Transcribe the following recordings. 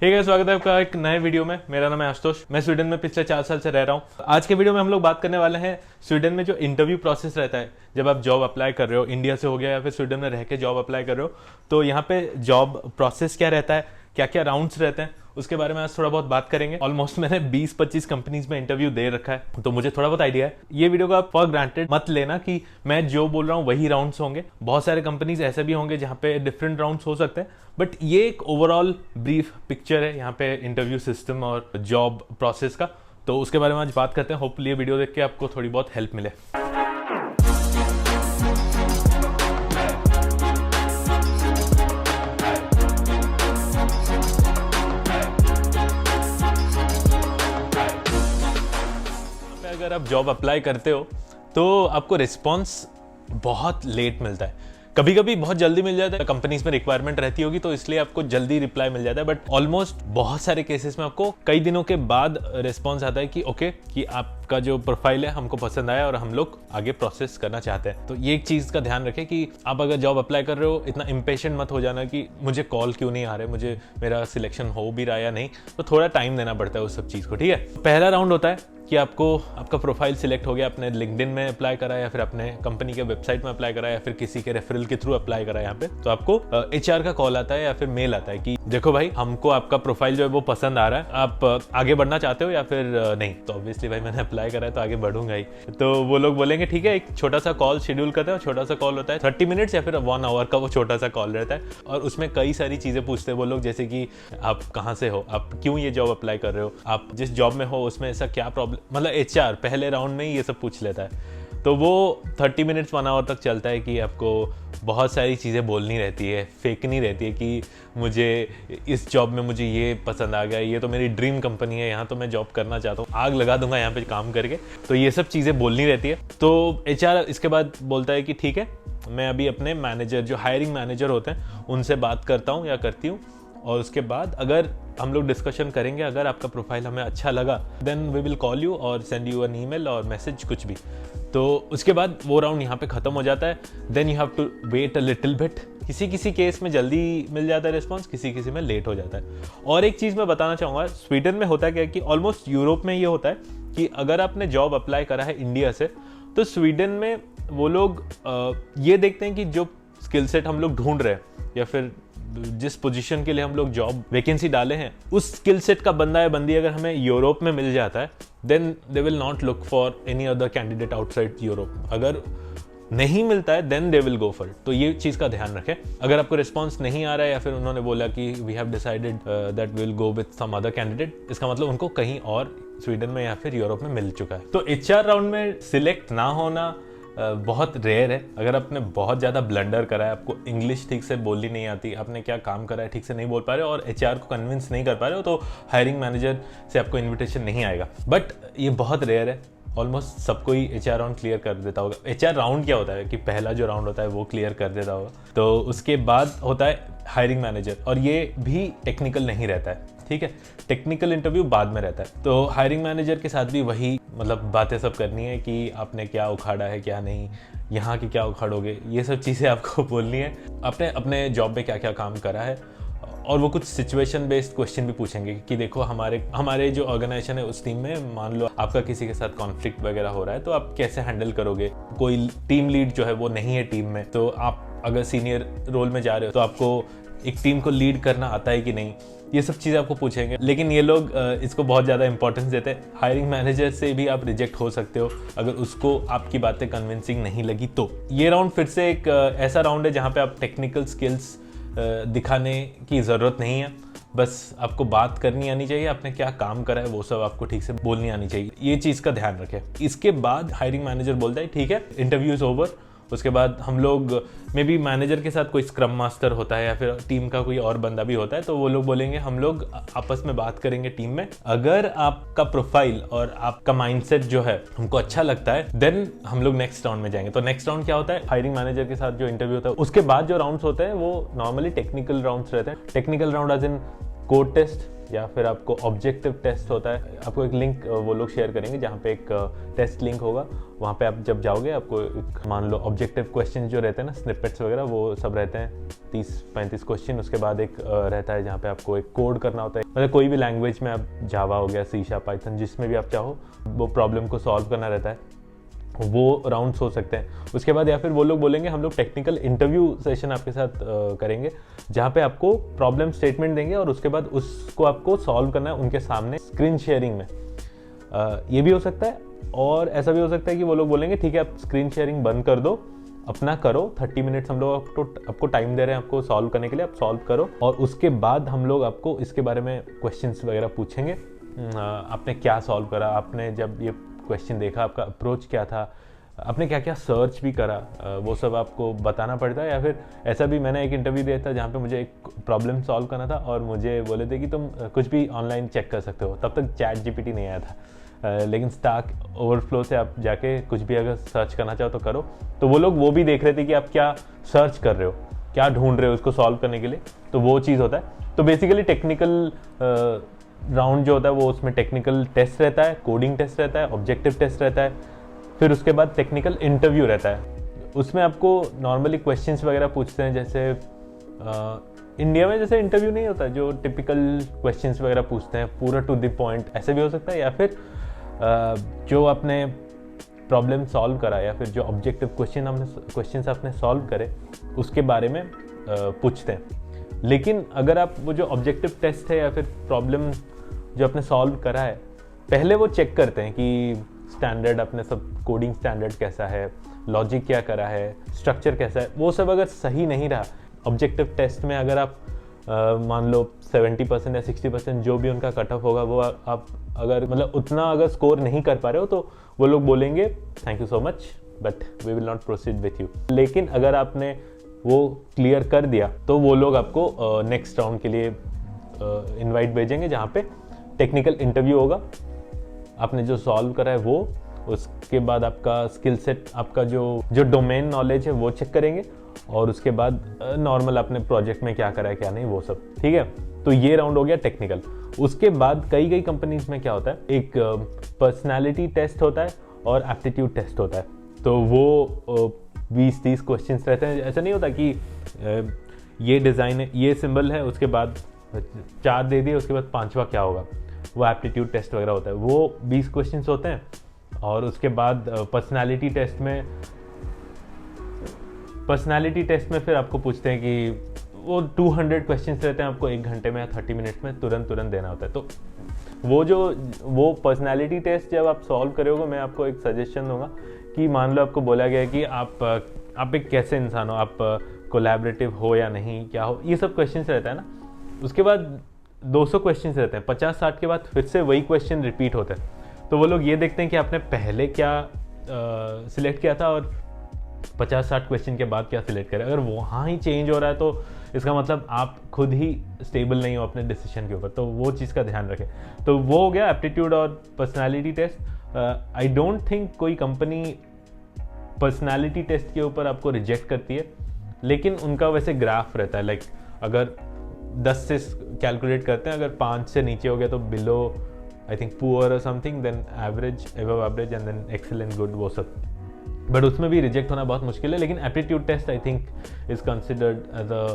स्वागत है आपका एक नए वीडियो में। मेरा नाम है आशुतोष। मैं स्वीडन में पिछले 4 साल से रह रहा हूँ। आज के वीडियो में हम लोग बात करने वाले हैं स्वीडन में जो इंटरव्यू प्रोसेस रहता है जब आप जॉब अप्लाई कर रहे हो, इंडिया से हो गया या फिर स्वीडन में रह के जॉब अप्लाई कर रहे हो, तो यहाँ पे जॉब प्रोसेस क्या रहता है, क्या क्या राउंड्स रहते हैं, उसके बारे में आज थोड़ा बहुत बात करेंगे। ऑलमोस्ट मैंने 20-25 कंपनीज में इंटरव्यू दे रखा है, तो मुझे थोड़ा बहुत आइडिया है। ये वीडियो को आप फॉर ग्रांटेड मत लेना कि मैं जो बोल रहा हूँ वही राउंड्स होंगे। बहुत सारे कंपनीज ऐसे भी होंगे जहाँ पे डिफरेंट राउंड्स हो सकते हैं, बट ये एक ओवरऑल ब्रीफ पिक्चर है यहाँ पे इंटरव्यू सिस्टम और जॉब प्रोसेस का। तो उसके बारे में आज बात करते हैं। होपफुली ये वीडियो देख के आपको थोड़ी बहुत हेल्प मिले। अगर आप जॉब अप्लाई करते हो तो आपको रिस्पॉन्स बहुत लेट मिलता है। कभी कभी बहुत जल्दी मिल जाता है, कंपनीज में रिक्वायरमेंट रहती होगी तो इसलिए आपको जल्दी रिप्लाई मिल जाता है, बट ऑलमोस्ट बहुत सारे केसेस में आपको कई दिनों के बाद रिस्पॉन्स आता है कि ओके कि आपका जो प्रोफाइल है हमको पसंद आया और हम लोग आगे प्रोसेस करना चाहते हैं। तो ये एक चीज का ध्यान रखें कि आप अगर जॉब अप्लाई कर रहे हो इतना इम्पेशेंट मत हो जाना कि मुझे कॉल क्यों नहीं आ रहे, मुझे मेरा सिलेक्शन हो भी रहा या नहीं। तो थोड़ा टाइम देना पड़ता है उस सब चीज को, ठीक है। पहला राउंड होता है कि आपका प्रोफाइल सिलेक्ट हो गया, आपने लिंक्डइन में अप्लाई करा या फिर अपने कंपनी के वेबसाइट में अप्लाई करा या फिर किसी के रेफरल के थ्रू अप्लाई करा यहाँ पे, तो आपको एचआर का कॉल आता है या फिर मेल आता है कि देखो भाई हमको आपका प्रोफाइल जो है वो पसंद आ रहा है, आप आगे बढ़ना चाहते हो या फिर नहीं। तो ऑब्वियसली भाई मैंने अप्लाई करा है तो आगे बढ़ूंगा ही। तो वो लोग बोलेंगे ठीक है, एक छोटा सा कॉल शेड्यूल करते हैं। छोटा सा कॉल होता है 30 मिनट्स या फिर 1 आवर का वो छोटा सा कॉल रहता है, और उसमें कई सारी चीजें पूछते हैं वो लोग, जैसे कि आप कहाँ से हो, आप क्यों ये जॉब अप्लाई कर रहे हो, आप जिस जॉब में हो उसमें ऐसा क्या प्रॉब्लम, मतलब एचआर पहले राउंड में ही ये सब पूछ लेता है। तो वो 30 मिनट्स 1 आवर तक चलता है कि आपको बहुत सारी चीज़ें बोलनी रहती है, फेंकनी रहती है कि मुझे इस जॉब में मुझे ये पसंद आ गया, ये तो मेरी ड्रीम कंपनी है, यहाँ तो मैं जॉब करना चाहता हूँ, आग लगा दूंगा यहाँ पे काम करके। तो ये सब चीज़ें बोलनी रहती है। तो एचआर इसके बाद बोलता है कि ठीक है, मैं अभी अपने मैनेजर जो हायरिंग मैनेजर होते हैं उनसे बात करता हूँ या करती हूँ, और उसके बाद अगर हम लोग डिस्कशन करेंगे, अगर आपका प्रोफाइल हमें अच्छा लगा then we will call you और सेंड यू एन ईमेल और मैसेज, कुछ भी। तो उसके बाद वो राउंड यहाँ पे ख़त्म हो जाता है। Then you have to wait a little bit. किसी किसी केस में जल्दी मिल जाता है रिस्पॉन्स, किसी किसी में लेट हो जाता है। और एक चीज़ मैं बताना चाहूँगा, स्वीडन में होता क्या है कि ऑलमोस्ट यूरोप में ये होता है कि अगर आपने जॉब अप्लाई करा है इंडिया से, तो स्वीडन में वो लोग ये देखते हैं कि जो स्किल सेट हम लोग ढूंढ रहे हैं या फिर जिस पोजीशन के लिए हम लोग जॉब वैकेंसी डाले हैं उस स्किल सेट का बंदा या बंदी अगर हमें यूरोप में मिल जाता है, then they will not look for any other candidate outside Europe. अगर नहीं मिलता है then they will go for it. तो ये चीज़ का ध्यान रखें। अगर आपको रिस्पॉन्स नहीं आ रहा है या फिर उन्होंने बोला कि we have decided that will go with some other candidate, इसका मतलब उनको कहीं और स्वीडन में या फिर यूरोप में मिल चुका है। तो एचआर राउंड में सिलेक्ट ना होना बहुत रेयर है। अगर आपने बहुत ज़्यादा ब्लंडर करा है, आपको इंग्लिश ठीक से बोलनी नहीं आती, आपने क्या काम करा है ठीक से नहीं बोल पा रहे हो और एचआर को कन्विंस नहीं कर पा रहे हो, तो हायरिंग मैनेजर से आपको इन्विटेशन नहीं आएगा। बट ये बहुत रेयर है। ऑलमोस्ट सबको ही एचआर राउंड क्लियर कर देता होगा। एचआर राउंड क्या होता है कि पहला जो राउंड होता है वो क्लियर कर देता होगा। तो उसके बाद होता है हायरिंग मैनेजर, और ये भी टेक्निकल नहीं रहता है, ठीक है। टेक्निकल इंटरव्यू बाद में रहता है। तो हायरिंग मैनेजर के साथ भी वही मतलब बातें सब करनी है कि आपने क्या उखाड़ा है क्या नहीं, यहाँ की क्या उखाड़ोगे, ये सब चीज़ें आपको बोलनी है। आपने अपने जॉब में क्या क्या काम करा है, और वो कुछ सिचुएशन बेस्ड क्वेश्चन भी पूछेंगे कि देखो हमारे जो ऑर्गेनाइजेशन है उस टीम में मान लो आपका किसी के साथ कॉन्फ्लिक्ट वगैरह हो रहा है, तो आप कैसे हैंडल करोगे। कोई टीम लीड जो है वो नहीं है टीम में, तो आप अगर सीनियर रोल में जा रहे हो तो आपको एक टीम को लीड करना आता है कि नहीं, ये सब चीज़ें आपको पूछेंगे। लेकिन ये लोग इसको बहुत ज़्यादा इंपॉर्टेंस देते हैं। हायरिंग मैनेजर से भी आप रिजेक्ट हो सकते हो अगर उसको आपकी बातें कन्विंसिंग नहीं लगी। तो ये राउंड फिर से एक ऐसा राउंड है जहाँ पे आप टेक्निकल स्किल्स दिखाने की ज़रूरत नहीं है, बस आपको बात करनी आनी चाहिए, आपने क्या काम करा है वो सब आपको ठीक से बोलनी आनी चाहिए। ये चीज़ का ध्यान रखें। इसके बाद हायरिंग मैनेजर बोलता है ठीक है, इंटरव्यू इज़ ओवर। उसके बाद हम लोग मे बी मैनेजर के साथ कोई स्क्रम मास्टर होता है या फिर टीम का कोई और बंदा भी होता है, तो वो लोग बोलेंगे हम लोग आपस में बात करेंगे टीम में, अगर आपका प्रोफाइल और आपका माइंडसेट जो है हमको अच्छा लगता है देन हम लोग नेक्स्ट राउंड में जाएंगे। तो नेक्स्ट राउंड क्या होता है, हायरिंग मैनेजर के साथ जो इंटरव्यू होता है उसके बाद जो राउंड्स होते हैं वो नॉर्मली टेक्निकल राउंड्स रहते हैं। Technical round as in code test या फिर आपको ऑब्जेक्टिव टेस्ट होता है। आपको एक लिंक वो लोग शेयर करेंगे जहाँ पे एक टेस्ट लिंक होगा, वहाँ पे आप जब जाओगे आपको एक मान लो ऑब्जेक्टिव क्वेश्चन जो रहते हैं ना, स्निपेट्स वगैरह, वो सब रहते हैं 30-35 क्वेश्चन। उसके बाद एक रहता है जहाँ पे आपको एक कोड करना होता है, मतलब कोई भी लैंग्वेज में, आप जावा हो गया, सी शार्प, पाइथन, जिसमें भी आप चाहो वो प्रॉब्लम को सॉल्व करना रहता है। वो राउंड्स हो सकते हैं। उसके बाद या फिर वो लोग बोलेंगे हम लोग टेक्निकल इंटरव्यू सेशन आपके साथ करेंगे, जहाँ पे आपको प्रॉब्लम स्टेटमेंट देंगे और उसके बाद उसको आपको सॉल्व करना है उनके सामने स्क्रीन शेयरिंग में। ये भी हो सकता है, और ऐसा भी हो सकता है कि वो लोग बोलेंगे ठीक है आप स्क्रीन शेयरिंग बंद कर दो, अपना करो, 30 मिनट्स हम लोग आपको टाइम दे रहे हैं आपको सॉल्व करने के लिए, आप सॉल्व करो, और उसके बाद हम लोग आपको इसके बारे में क्वेश्चंस वगैरह पूछेंगे। आपने क्या सॉल्व करा, आपने जब ये क्वेश्चन देखा आपका अप्रोच क्या था, आपने क्या क्या सर्च भी करा, वो सब आपको बताना पड़ता है। या फिर ऐसा भी, मैंने एक इंटरव्यू दिया था जहाँ पे मुझे एक प्रॉब्लम सॉल्व करना था और मुझे बोले थे कि तुम कुछ भी ऑनलाइन चेक कर सकते हो। तब तक चैट जीपीटी नहीं आया था, लेकिन स्टैक ओवरफ्लो से आप जाके कुछ भी अगर सर्च करना चाहो तो करो। तो वो लोग वो भी देख रहे थे कि आप क्या सर्च कर रहे हो, क्या ढूंढ रहे हो उसको सॉल्व करने के लिए, तो वो चीज़ होता है। तो बेसिकली टेक्निकल राउंड जो होता है वो, उसमें टेक्निकल टेस्ट रहता है, कोडिंग टेस्ट रहता है, ऑब्जेक्टिव टेस्ट रहता है, फिर उसके बाद टेक्निकल इंटरव्यू रहता है। उसमें आपको नॉर्मली क्वेश्चंस वगैरह पूछते हैं, जैसे इंडिया में जैसे इंटरव्यू नहीं होता जो टिपिकल क्वेश्चंस वगैरह पूछते हैं पूरा टू द पॉइंट, ऐसे भी हो सकता है। या फिर जो आपने प्रॉब्लम सॉल्व करा या फिर जो ऑब्जेक्टिव क्वेश्चंस आपने सॉल्व करे उसके बारे में पूछते हैं। लेकिन अगर आप वो जो ऑब्जेक्टिव टेस्ट है या फिर प्रॉब्लम जो आपने सॉल्व करा है, पहले वो चेक करते हैं कि स्टैंडर्ड अपने सब कोडिंग स्टैंडर्ड कैसा है, लॉजिक क्या करा है, स्ट्रक्चर कैसा है, वो सब अगर सही नहीं रहा ऑब्जेक्टिव टेस्ट में, अगर आप मान लो 70% या 60% जो भी उनका कट ऑफ होगा वो आप अगर मतलब उतना अगर स्कोर नहीं कर पा रहे हो, तो वो लोग बोलेंगे thank you so much but we will not proceed with you. लेकिन अगर आपने वो क्लियर कर दिया तो वो लोग आपको नेक्स्ट राउंड के लिए इनवाइट भेजेंगे, जहाँ पे टेक्निकल इंटरव्यू होगा। आपने जो सॉल्व करा है वो, उसके बाद आपका स्किल सेट, आपका जो डोमेन नॉलेज है वो चेक करेंगे, और उसके बाद नॉर्मल आपने प्रोजेक्ट में क्या करा है क्या नहीं, वो सब। ठीक है, तो ये राउंड हो गया टेक्निकल। उसके बाद कई कंपनीज में क्या होता है, एक पर्सनैलिटी टेस्ट होता है और एप्टीट्यूड टेस्ट होता है। तो वो 20-30 क्वेश्चंस रहते हैं। ऐसा नहीं होता कि ये डिज़ाइन है, ये सिंबल है, उसके बाद 4 दे दिए, उसके बाद 5वां क्या होगा, वो एप्टीट्यूड टेस्ट वगैरह होता है। वो 20 क्वेश्चंस होते हैं। और उसके बाद पर्सनालिटी टेस्ट में फिर आपको पूछते हैं कि वो 200 क्वेश्चंस रहते हैं, आपको 1 घंटे में या 30 मिनट्स में तुरंत देना होता है। तो वो पर्सनालिटी टेस्ट जब आप सॉल्व करोगे, मैं आपको एक सजेशन दूंगा कि मान लो आपको बोला गया है कि आप एक कैसे इंसान हो, आप कोलैबोरेटिव हो या नहीं, क्या हो, ये सब क्वेश्चंस रहता है ना। उसके बाद 200 क्वेश्चंस रहते हैं, 50-60 के बाद फिर से वही क्वेश्चन रिपीट होते हैं। तो वो लोग ये देखते हैं कि आपने पहले क्या सिलेक्ट किया था और 50-60 क्वेश्चन के बाद क्या सिलेक्ट करें। अगर वहाँ ही चेंज हो रहा है तो इसका मतलब आप खुद ही स्टेबल नहीं हो अपने डिसीजन के ऊपर, तो वो चीज़ का ध्यान रखें। तो वो हो गया एप्टीट्यूड और personality test. I don't think कोई कंपनी पर्सनालिटी टेस्ट के ऊपर आपको रिजेक्ट करती है, लेकिन उनका वैसे ग्राफ रहता है, लाइक अगर 10 से कैलकुलेट करते हैं, अगर 5 से नीचे हो गया तो बिलो आई थिंक पुअर और something, then average, above average, and then excellent, good, वो सब। बट उसमें भी रिजेक्ट होना बहुत मुश्किल है। लेकिन aptitude test I think is considered as a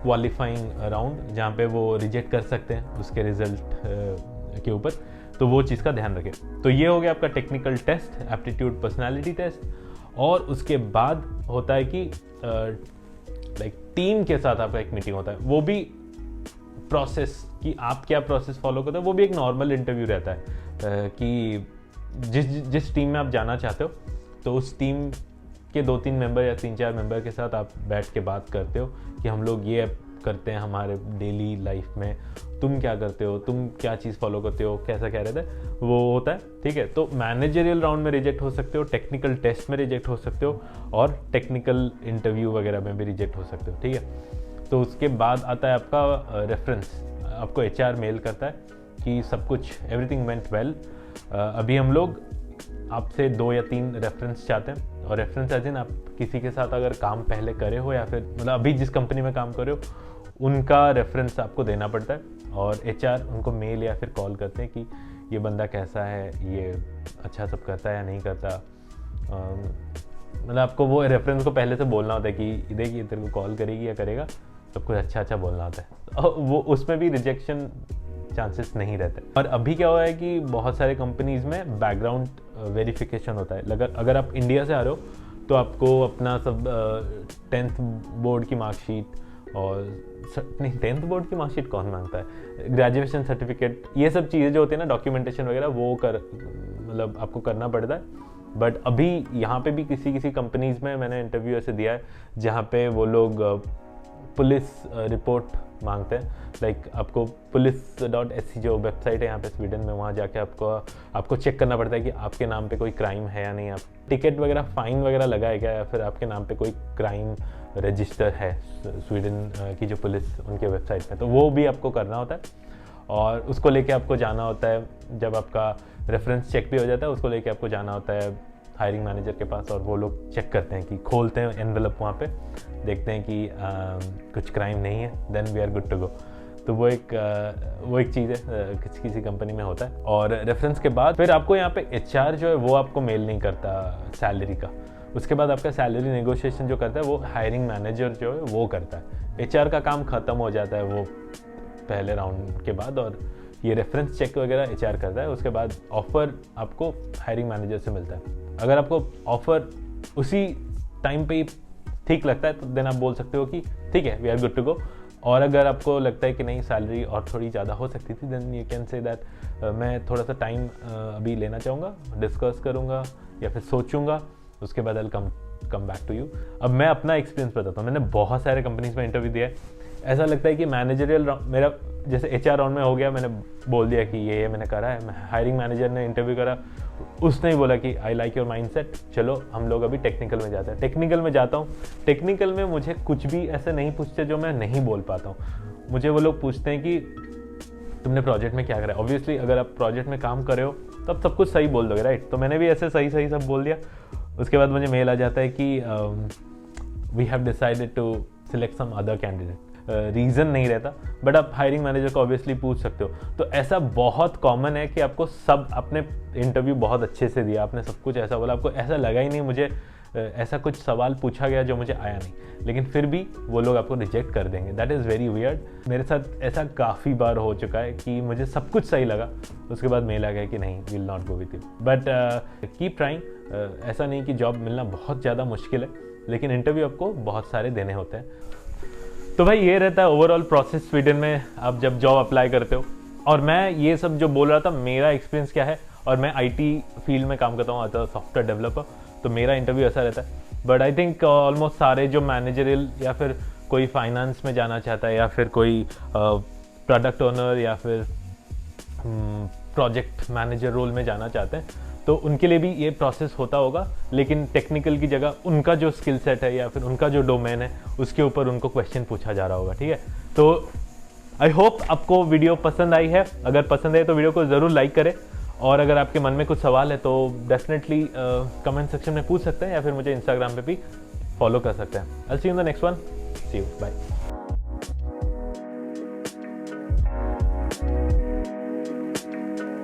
qualifying round, जहाँ पे वो रिजेक्ट कर सकते हैं उसके रिजल्ट के ऊपर। तो वो चीज़ का ध्यान रखें। तो ये हो गया आपका technical test, aptitude, personality test. और उसके बाद होता है कि लाइक टीम के साथ आपका एक मीटिंग होता है। वो भी प्रोसेस कि आप क्या प्रोसेस फॉलो करते हो, वो भी एक नॉर्मल इंटरव्यू रहता है कि जिस टीम में आप जाना चाहते हो, तो उस टीम के 2-3 मेंबर या 3-4 मेंबर के साथ आप बैठ के बात करते हो कि हम लोग ये करते हैं हमारे डेली लाइफ में, तुम क्या करते हो, तुम क्या चीज़ फॉलो करते हो, कैसा क्या रहता है, वो होता है। ठीक है, तो मैनेजरियल राउंड में रिजेक्ट हो सकते हो, टेक्निकल टेस्ट में रिजेक्ट हो सकते हो, और टेक्निकल इंटरव्यू वगैरह में भी रिजेक्ट हो सकते हो। ठीक है, तो उसके बाद आता है आपका रेफरेंस। आपको HR मेल करता है कि सब कुछ एवरीथिंग वेंट वेल, अभी हम लोग आपसे 2 या 3 रेफरेंस चाहते हैं। और रेफरेंस एज इन आप किसी के साथ अगर काम पहले करे हो, या फिर मतलब अभी जिस कंपनी में काम कर रहे हो उनका रेफरेंस आपको देना पड़ता है और HR उनको मेल या फिर कॉल करते हैं कि ये बंदा कैसा है, ये अच्छा सब करता है या नहीं करता। मतलब आपको वो रेफरेंस को पहले से बोलना होता है कि देखिए तेरे को कॉल करेगी या करेगा, सब कुछ अच्छा बोलना होता है। और वो उसमें भी रिजेक्शन चांसेस नहीं रहते। और अभी क्या हुआ है कि बहुत सारे कंपनीज में बैकग्राउंड वेरिफिकेशन होता है। अगर आप इंडिया से आ रहे हो तो आपको अपना सब 10th बोर्ड की मार्कशीट और नहीं 10th बोर्ड की मार्कशीट कौन मांगता है, ग्रेजुएशन सर्टिफिकेट, ये सब चीज़ें जो होती है ना, डॉक्यूमेंटेशन वगैरह, वो मतलब आपको करना पड़ता है। बट अभी यहाँ पे भी किसी कंपनीज में मैंने इंटरव्यू ऐसे दिया है जहाँ पे वो लोग पुलिस रिपोर्ट मांगते हैं। लाइक आपको police.sc जो वेबसाइट है यहाँ पे स्वीडन में, वहाँ जाके आपको चेक करना पड़ता है कि आपके नाम पे कोई क्राइम है या नहीं, आप टिकट वगैरह फाइन वगैरह लगा है क्या, या फिर आपके नाम पे कोई क्राइम रजिस्टर है स्वीडन की जो पुलिस उनके वेबसाइट में, तो वो भी आपको करना होता है। और उसको लेके आपको जाना होता है, जब आपका रेफरेंस चेक भी हो जाता है उसको लेके आपको जाना होता है हायरिंग मैनेजर के पास, और वो लोग चेक करते हैं कि खोलते हैं एनवेलप, वहाँ पे देखते हैं कि कुछ क्राइम नहीं है, then we are good to go. तो वो एक चीज़ है, किसी कंपनी में होता है। और रेफरेंस के बाद फिर आपको यहाँ पे HR जो है वो आपको मेल नहीं करता सैलरी का, उसके बाद आपका सैलरी नेगोशिएशन जो करता है वो हायरिंग मैनेजर जो है वो करता है। HR का काम ख़त्म हो जाता है वो पहले राउंड के बाद, और ये रेफरेंस चेक वगैरह HR करता है। उसके बाद ऑफ़र आपको हायरिंग मैनेजर से मिलता है। अगर आपको ऑफ़र उसी टाइम पे ही ठीक लगता है तो देन आप बोल सकते हो कि ठीक है, we are good to go. और अगर आपको लगता है कि नहीं सैलरी और थोड़ी ज़्यादा हो सकती थी, then you can say that मैं थोड़ा सा टाइम अभी लेना चाहूँगा, डिस्कस करूँगा या फिर सोचूंगा, उसके बाद आई कम बैक टू यू। अब मैं अपना एक्सपीरियंस बताता हूँ। मैंने बहुत सारे कंपनीज में इंटरव्यू दिया है। ऐसा लगता है कि मैनेजरियल मेरा जैसे HR राउंड में हो गया, मैंने बोल दिया कि ये मैंने करा है, हायरिंग मैनेजर ने इंटरव्यू करा, उसने ही बोला कि आई लाइक योर माइंडसेट, चलो हम लोग अभी टेक्निकल में जाते हैं। टेक्निकल में जाता हूँ, टेक्निकल में मुझे कुछ भी ऐसे नहीं पूछते जो मैं नहीं बोल पाता हूँ। मुझे वो लोग पूछते हैं कि तुमने प्रोजेक्ट में क्या करा है। ऑब्वियसली अगर आप प्रोजेक्ट में काम कर रहे हो तो आप सब कुछ सही बोल दोगे, राइट। तो मैंने भी ऐसे सही सब बोल दिया। उसके बाद मुझे मेल आ जाता है कि we have decided to select some other candidate. Reason नहीं रहता, बट आप हायरिंग मैनेजर को ऑब्वियसली पूछ सकते हो। तो ऐसा बहुत कॉमन है कि आपको सब, आपने इंटरव्यू बहुत अच्छे से दिया, आपने सब कुछ ऐसा बोला, आपको ऐसा लगा ही नहीं मुझे ऐसा कुछ सवाल पूछा गया जो मुझे आया नहीं, लेकिन फिर भी वो लोग आपको रिजेक्ट कर देंगे। That is very weird. मेरे साथ ऐसा काफ़ी बार हो चुका है कि मुझे सब कुछ सही लगा, उसके बाद मेल आ गया कि नहीं, will not go with you. But keep trying. ऐसा नहीं कि जॉब मिलना बहुत ज़्यादा मुश्किल है, लेकिन इंटरव्यू आपको बहुत सारे देने होते हैं। तो भाई ये रहता है ओवरऑल प्रोसेस स्वीडन में आप जब जॉब अप्लाई करते हो। और मैं ये सब जो बोल रहा था, मेरा एक्सपीरियंस क्या है, और मैं IT फील्ड में काम करता हूँ एज अ सॉफ्टवेयर डेवलपर, तो मेरा इंटरव्यू ऐसा रहता है। बट आई थिंक ऑलमोस्ट सारे जो मैनेजरियल या फिर कोई फाइनेंस में जाना चाहता है, या फिर कोई प्रोडक्ट ओनर या फिर प्रोजेक्ट मैनेजर रोल में जाना चाहते हैं, तो उनके लिए भी ये प्रोसेस होता होगा, लेकिन टेक्निकल की जगह उनका जो स्किल सेट है या फिर उनका जो डोमेन है उसके ऊपर उनको क्वेश्चन पूछा जा रहा होगा, ठीक है। तो आई होप आपको वीडियो पसंद आई है। अगर पसंद है तो वीडियो को ज़रूर लाइक करें, और अगर आपके मन में कुछ सवाल है तो डेफिनेटली कमेंट सेक्शन में पूछ सकते हैं, या फिर मुझे इंस्टाग्राम पे भी फॉलो कर सकते हैं। I will see you in the next one. See you, bye.